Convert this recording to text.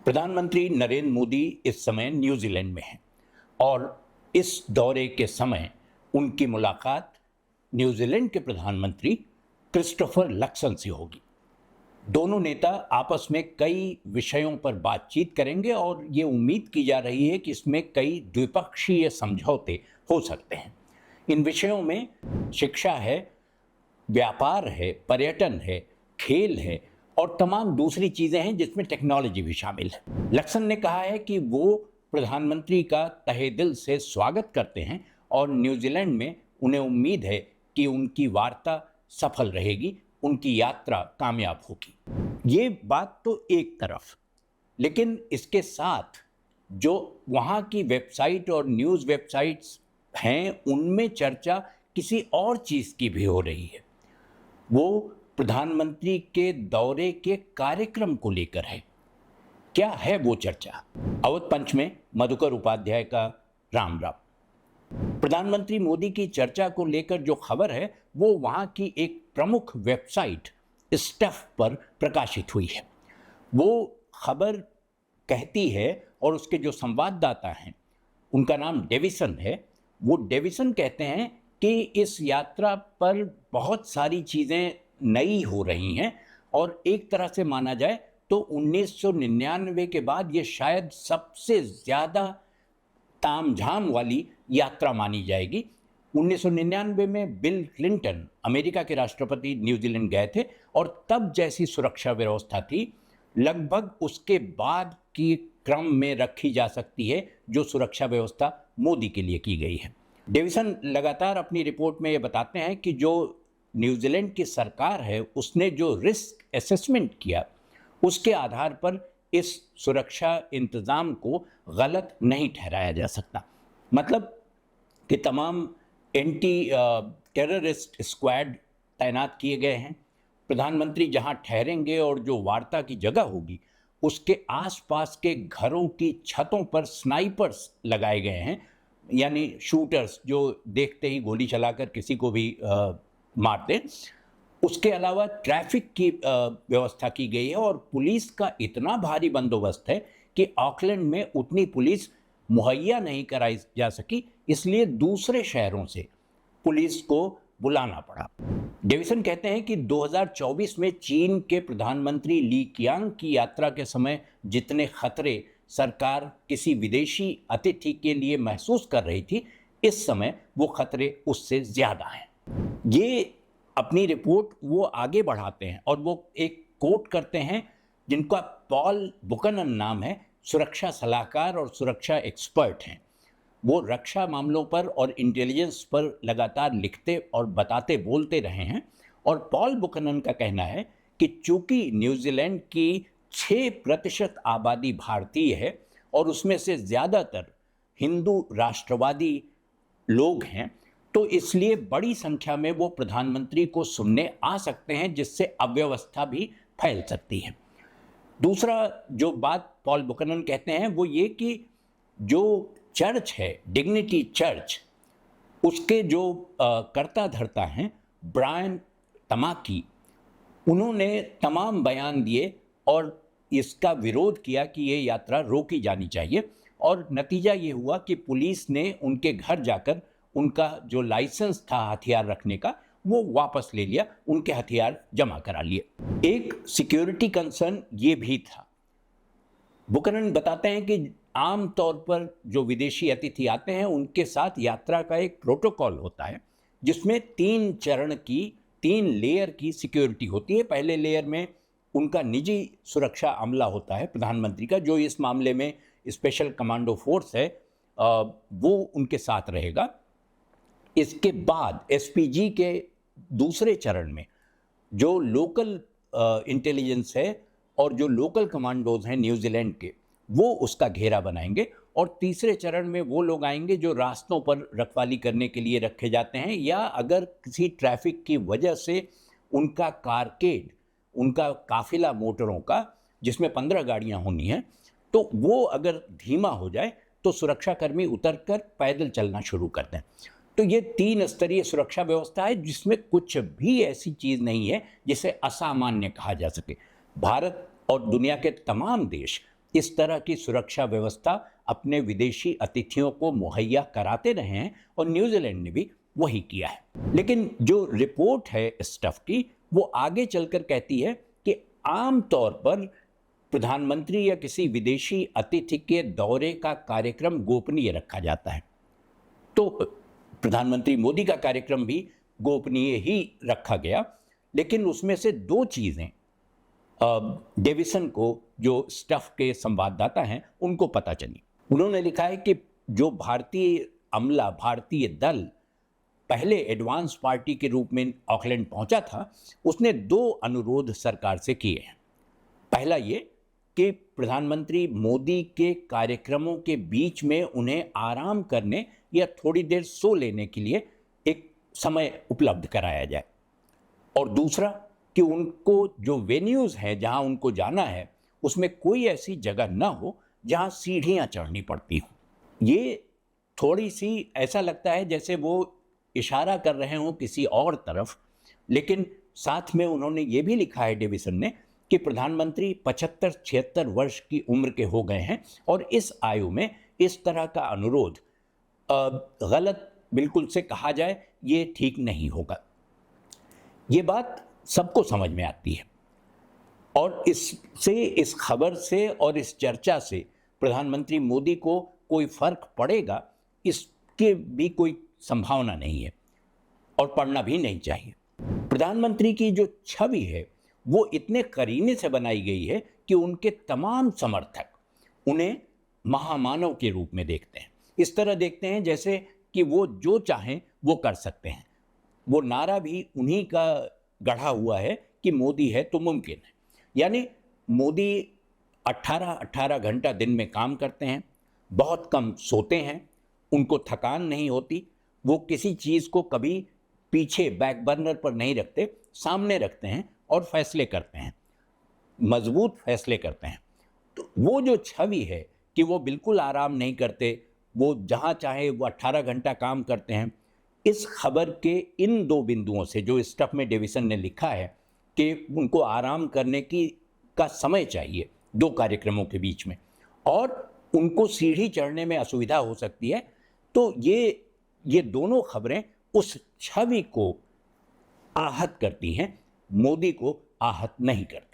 प्रधानमंत्री नरेंद्र मोदी इस समय न्यूजीलैंड में हैं और इस दौरे के समय उनकी मुलाकात न्यूजीलैंड के प्रधानमंत्री क्रिस्टोफर लक्सन से होगी। दोनों नेता आपस में कई विषयों पर बातचीत करेंगे और ये उम्मीद की जा रही है कि इसमें कई द्विपक्षीय समझौते हो सकते हैं। इन विषयों में शिक्षा है, व्यापार है, पर्यटन है, खेल है और तमाम दूसरी चीज़ें हैं जिसमें टेक्नोलॉजी भी शामिल है। लक्सन ने कहा है कि वो प्रधानमंत्री का तहे दिल से स्वागत करते हैं और न्यूजीलैंड में उन्हें उम्मीद है कि उनकी वार्ता सफल रहेगी, उनकी यात्रा कामयाब होगी। ये बात तो एक तरफ, लेकिन इसके साथ जो वहाँ की वेबसाइट और न्यूज़ वेबसाइट्स हैं उनमें चर्चा किसी और चीज़ की भी हो रही है। वो प्रधानमंत्री के दौरे के कार्यक्रम को लेकर है। क्या है वो चर्चा? अवध पंच में मधुकर उपाध्याय का राम राम। प्रधानमंत्री मोदी की चर्चा को लेकर जो खबर है वो वहाँ की एक प्रमुख वेबसाइट स्टफ पर प्रकाशित हुई है। वो खबर कहती है और उसके जो संवाददाता हैं उनका नाम डेविसन है। वो डेविसन कहते हैं कि इस यात्रा पर बहुत सारी चीज़ें नई हो रही हैं और एक तरह से माना जाए तो 1999 के बाद ये शायद सबसे ज़्यादा तामझाम वाली यात्रा मानी जाएगी। 1999 में बिल क्लिंटन अमेरिका के राष्ट्रपति न्यूजीलैंड गए थे और तब जैसी सुरक्षा व्यवस्था थी लगभग उसके बाद की क्रम में रखी जा सकती है जो सुरक्षा व्यवस्था मोदी के लिए की गई है। डेविसन लगातार अपनी रिपोर्ट में ये बताते हैं कि जो न्यूजीलैंड की सरकार है उसने जो रिस्क असेसमेंट किया उसके आधार पर इस सुरक्षा इंतज़ाम को गलत नहीं ठहराया जा सकता। मतलब कि तमाम एंटी टेररिस्ट स्क्वाड तैनात किए गए हैं। प्रधानमंत्री जहां ठहरेंगे और जो वार्ता की जगह होगी उसके आसपास के घरों की छतों पर स्नाइपर्स लगाए गए हैं, यानी शूटर्स जो देखते ही गोली चलाकर किसी को भी मार दें। उसके अलावा ट्रैफिक की व्यवस्था की गई है और पुलिस का इतना भारी बंदोबस्त है कि ऑकलैंड में उतनी पुलिस मुहैया नहीं कराई जा सकी, इसलिए दूसरे शहरों से पुलिस को बुलाना पड़ा। डेविसन कहते हैं कि 2024 में चीन के प्रधानमंत्री ली कीयांग की यात्रा के समय जितने खतरे सरकार किसी विदेशी अतिथि के लिए महसूस कर रही थी, इस समय वो खतरे उससे ज़्यादा हैं। ये अपनी रिपोर्ट वो आगे बढ़ाते हैं और वो एक कोट करते हैं जिनका पॉल बुकनन नाम है, सुरक्षा सलाहकार और सुरक्षा एक्सपर्ट हैं। वो रक्षा मामलों पर और इंटेलिजेंस पर लगातार लिखते और बताते बोलते रहे हैं और पॉल बुकनन का कहना है कि चूंकि न्यूजीलैंड की 6% आबादी भारतीय है और उसमें से ज़्यादातर हिंदू राष्ट्रवादी लोग हैं, तो इसलिए बड़ी संख्या में वो प्रधानमंत्री को सुनने आ सकते हैं जिससे अव्यवस्था भी फैल सकती है। दूसरा जो बात पॉल बुकनन कहते हैं वो ये कि जो चर्च है, डिग्निटी चर्च, उसके जो कर्ता धर्ता हैं ब्रायन तमाकी, उन्होंने तमाम बयान दिए और इसका विरोध किया कि ये यात्रा रोकी जानी चाहिए और नतीजा ये हुआ कि पुलिस ने उनके घर जाकर उनका जो लाइसेंस था हथियार रखने का वो वापस ले लिया, उनके हथियार जमा करा लिए। एक सिक्योरिटी कंसर्न ये भी था। बुकनन बताते हैं कि आम तौर पर जो विदेशी अतिथि आते हैं उनके साथ यात्रा का एक प्रोटोकॉल होता है जिसमें 3 लेयर की सिक्योरिटी होती है। पहले लेयर में उनका निजी सुरक्षा अमला होता है प्रधानमंत्री का, जो इस मामले में स्पेशल कमांडो फोर्स है, वो उनके साथ रहेगा। इसके बाद एसपीजी के दूसरे चरण में जो लोकल इंटेलिजेंस है और जो लोकल कमांडोज हैं न्यूजीलैंड के, वो उसका घेरा बनाएंगे और तीसरे चरण में वो लोग आएंगे जो रास्तों पर रखवाली करने के लिए रखे जाते हैं या अगर किसी ट्रैफिक की वजह से उनका कारकेड, उनका काफिला मोटरों का जिसमें 15 गाड़ियां होनी हैं, तो वो अगर धीमा हो जाए तो सुरक्षाकर्मी उतरकर पैदल चलना शुरू कर दें। तो ये 3 स्तरीय सुरक्षा व्यवस्था है जिसमें कुछ भी ऐसी चीज़ नहीं है जिसे असामान्य कहा जा सके। भारत और दुनिया के तमाम देश इस तरह की सुरक्षा व्यवस्था अपने विदेशी अतिथियों को मुहैया कराते रहे हैं और न्यूजीलैंड ने भी वही किया है। लेकिन जो रिपोर्ट है स्टफ की, वो आगे चलकर कहती है कि आमतौर पर प्रधानमंत्री या किसी विदेशी अतिथि के दौरे का कार्यक्रम गोपनीय रखा जाता है। तो प्रधानमंत्री मोदी का कार्यक्रम भी गोपनीय ही रखा गया, लेकिन उसमें से दो चीज़ें डेविसन को, जो स्टफ के संवाददाता हैं, उनको पता चली। उन्होंने लिखा है कि जो भारतीय अमला, भारतीय दल पहले एडवांस पार्टी के रूप में ऑकलैंड पहुंचा था, उसने दो अनुरोध सरकार से किए हैं। पहला ये कि प्रधानमंत्री मोदी के कार्यक्रमों के बीच में उन्हें आराम करने या थोड़ी देर सो लेने के लिए एक समय उपलब्ध कराया जाए, और दूसरा कि उनको जो वेन्यूज़ हैं जहां उनको जाना है, उसमें कोई ऐसी जगह ना हो जहां सीढ़ियां चढ़नी पड़ती हों। ये थोड़ी सी ऐसा लगता है जैसे वो इशारा कर रहे हों किसी और तरफ, लेकिन साथ में उन्होंने ये भी लिखा है डेविसन ने कि प्रधानमंत्री 75-76 वर्ष की उम्र के हो गए हैं और इस आयु में इस तरह का अनुरोध गलत बिल्कुल से कहा जाए, ये ठीक नहीं होगा। ये बात सबको समझ में आती है, और इस खबर से और इस चर्चा से प्रधानमंत्री मोदी को कोई फर्क पड़ेगा, इसके भी कोई संभावना नहीं है, और पड़ना भी नहीं चाहिए। प्रधानमंत्री की जो छवि है वो इतने करीने से बनाई गई है कि उनके तमाम समर्थक उन्हें महामानव के रूप में देखते हैं। इस तरह देखते हैं जैसे कि वो जो चाहें वो कर सकते हैं। वो नारा भी उन्हीं का गढ़ा हुआ है कि मोदी है तो मुमकिन है। यानी मोदी 18-18 घंटा दिन में काम करते हैं, बहुत कम सोते हैं, उनको थकान नहीं होती, वो किसी चीज़ को कभी पीछे बैक बर्नर पर नहीं रखते, सामने रखते हैं और फैसले करते हैं, मजबूत फैसले करते हैं। तो वो जो छवि है कि वो बिल्कुल आराम नहीं करते, वो जहाँ चाहे वो 18 घंटा काम करते हैं, इस खबर के इन दो बिंदुओं से जो स्टफ में डेविसन ने लिखा है कि उनको आराम करने का समय चाहिए दो कार्यक्रमों के बीच में, और उनको सीढ़ी चढ़ने में असुविधा हो सकती है, तो ये दोनों खबरें उस छवि को आहत करती हैं, मोदी को आहत नहीं करती।